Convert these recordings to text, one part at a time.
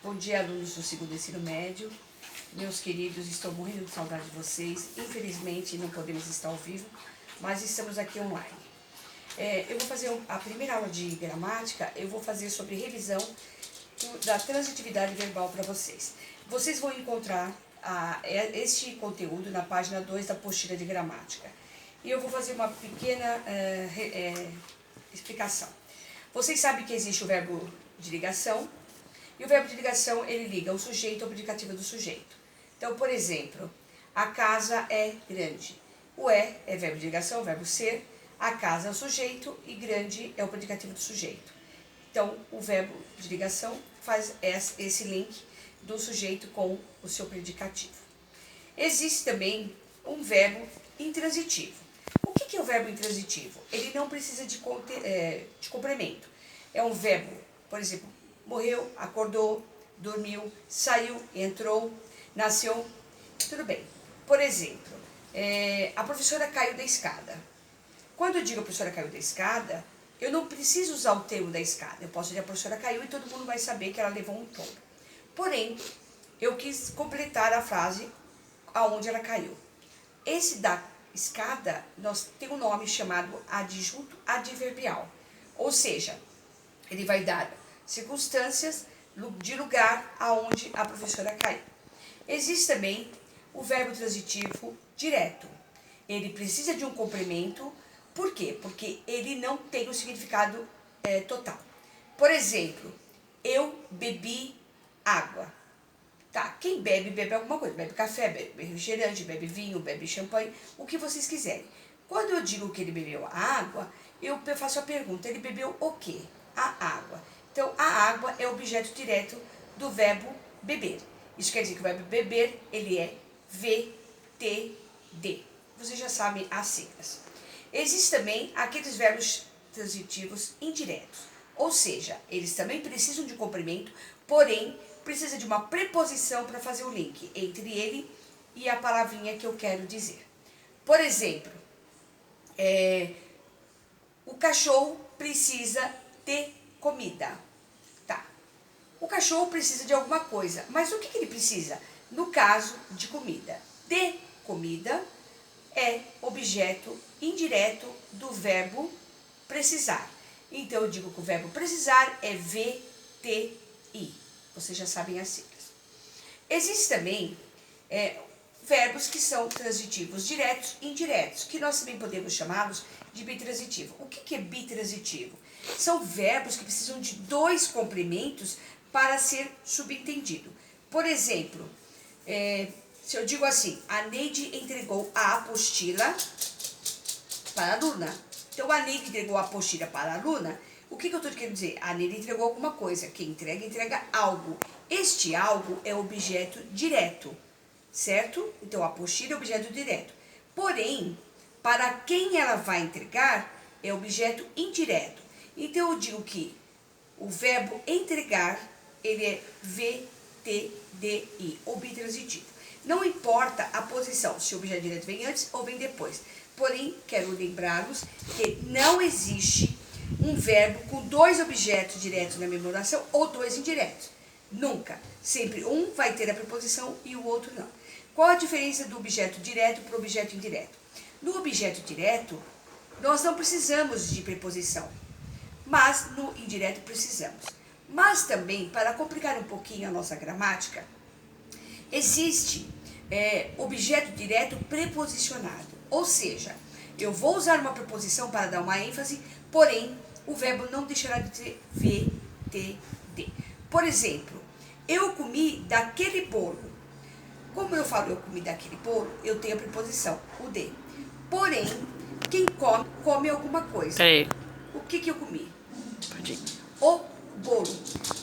Bom dia, alunos do segundo ensino médio. Meus queridos, estou morrendo de saudade de vocês. Infelizmente, não podemos estar ao vivo, mas estamos aqui online. Eu vou fazer a primeira aula de gramática, eu vou fazer sobre revisão da transitividade verbal para vocês. Vocês vão encontrar este conteúdo na página 2 da apostila de gramática. E eu vou fazer uma pequena explicação. Vocês sabem que existe o verbo de ligação, e o verbo de ligação, ele liga o sujeito ao predicativo do sujeito. Então, por exemplo, a casa é grande. O é verbo de ligação, verbo ser, a casa é o sujeito e grande é o predicativo do sujeito. Então, o verbo de ligação faz esse link do sujeito com o seu predicativo. Existe também um verbo intransitivo. O que é o verbo intransitivo? Ele não precisa de complemento. É um verbo, por exemplo, morreu, acordou, dormiu, saiu, entrou, nasceu, tudo bem. Por exemplo, a professora caiu da escada. Quando eu digo a professora caiu da escada, eu não preciso usar o termo da escada. Eu posso dizer a professora caiu e todo mundo vai saber que ela levou um tombo. Porém, eu quis completar a frase aonde ela caiu. Esse da escada, nós tem um nome chamado adjunto adverbial. Ou seja, ele vai dar circunstâncias de lugar aonde a professora caiu. Existe também o verbo transitivo direto. Ele precisa de um complemento. Por quê? Porque ele não tem o significado total. Por exemplo, eu bebi água. Tá, quem bebe, bebe alguma coisa. Bebe café, bebe refrigerante, bebe vinho, bebe champanhe, o que vocês quiserem. Quando eu digo que ele bebeu a água, eu faço a pergunta, ele bebeu o quê? A água. Então, a água é objeto direto do verbo beber. Isso quer dizer que o verbo beber, ele é VTD. Vocês já sabem as siglas. Existem também aqueles verbos transitivos indiretos. Ou seja, eles também precisam de complemento, porém, precisa de uma preposição para fazer o link entre ele e a palavrinha que eu quero dizer. Por exemplo, o cachorro precisa de comida. Tá. O cachorro precisa de alguma coisa, mas o que ele precisa? No caso de comida. De comida é objeto indireto do verbo precisar. Então, eu digo que o verbo precisar é VTI. Vocês já sabem as siglas. Existem também verbos que são transitivos diretos e indiretos, que nós também podemos chamá-los de bitransitivo. O que é bitransitivo? São verbos que precisam de dois complementos para ser subentendido. Por exemplo, se eu digo assim, a Neide entregou a apostila para a aluna. Então, a Neide entregou a apostila para a aluna. O que eu estou querendo dizer? A Neide entregou alguma coisa. Quem entrega, entrega algo. Este algo é objeto direto, certo? Então, a apostila é objeto direto. Porém, para quem ela vai entregar, é objeto indireto. Então, eu digo que o verbo entregar, ele é VTDI, ou bitransitivo. Não importa a posição, se o objeto direto vem antes ou vem depois. Porém, quero lembrá-los que não existe um verbo com dois objetos diretos na mesma oração ou dois indiretos. Nunca. Sempre um vai ter a preposição e o outro não. Qual a diferença do objeto direto para o objeto indireto? No objeto direto, nós não precisamos de preposição, mas no indireto precisamos. Mas também, para complicar um pouquinho a nossa gramática, existe objeto direto preposicionado. Ou seja, eu vou usar uma preposição para dar uma ênfase, porém, o verbo não deixará de ter VTD. Por exemplo, eu comi daquele bolo. Como eu falo eu comi daquele bolo, eu tenho a preposição, o de. Porém, quem come, come alguma coisa. Peraí. O que eu comi? Pode ir. O bolo.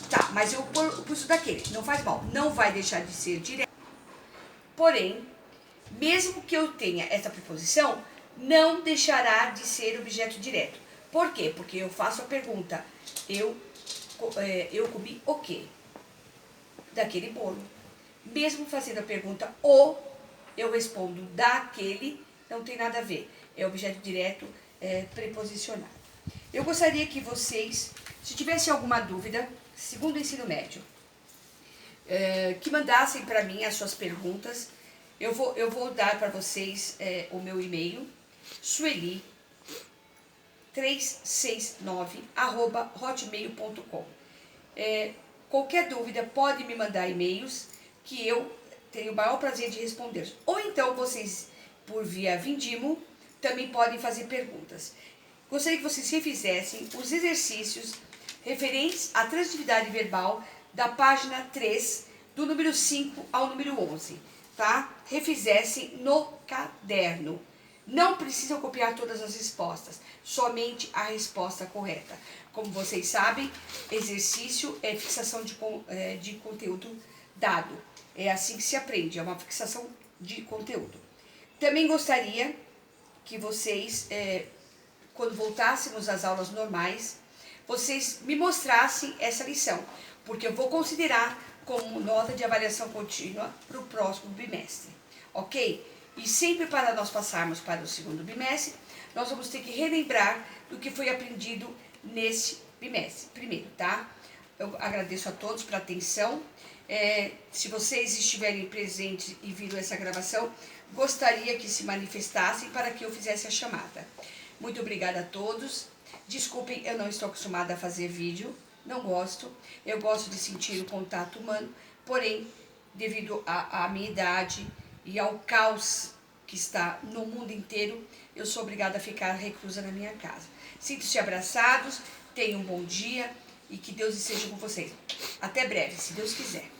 Tá, mas eu pus daquele. Não faz mal. Não vai deixar de ser direto. Porém, mesmo que eu tenha essa preposição, não deixará de ser objeto direto. Por quê? Porque eu faço a pergunta, eu comi o quê? Daquele bolo. Mesmo fazendo a pergunta o, eu respondo daquele, não tem nada a ver. É objeto direto preposicionado. Eu gostaria que vocês, se tivessem alguma dúvida, segundo o ensino médio, que mandassem para mim as suas perguntas. Eu vou dar para vocês o meu e-mail, sueli369@hotmail.com. Qualquer dúvida pode me mandar e-mails que eu tenho o maior prazer de responder. Ou então vocês, por via Vindimo, também podem fazer perguntas. Gostaria que vocês refizessem os exercícios referentes à transitividade verbal da página 3, do número 5 ao número 11, tá? Refizessem no caderno. Não precisam copiar todas as respostas, somente a resposta correta. Como vocês sabem, exercício é fixação de conteúdo dado. É assim que se aprende, é uma fixação de conteúdo. Também gostaria que vocês, quando voltássemos às aulas normais, vocês me mostrassem essa lição, porque eu vou considerar como nota de avaliação contínua para o próximo bimestre, ok? E sempre para nós passarmos para o segundo bimestre, nós vamos ter que relembrar do que foi aprendido nesse bimestre primeiro, tá? Eu agradeço a todos pela atenção. Se vocês estiverem presentes e viram essa gravação, gostaria que se manifestassem para que eu fizesse a chamada. Muito obrigada a todos. Desculpem, eu não estou acostumada a fazer vídeo, não gosto. Eu gosto de sentir o contato humano, porém, devido à minha idade e ao caos que está no mundo inteiro, eu sou obrigada a ficar reclusa na minha casa. Sintam-se abraçados, tenham um bom dia e que Deus esteja com vocês. Até breve, se Deus quiser.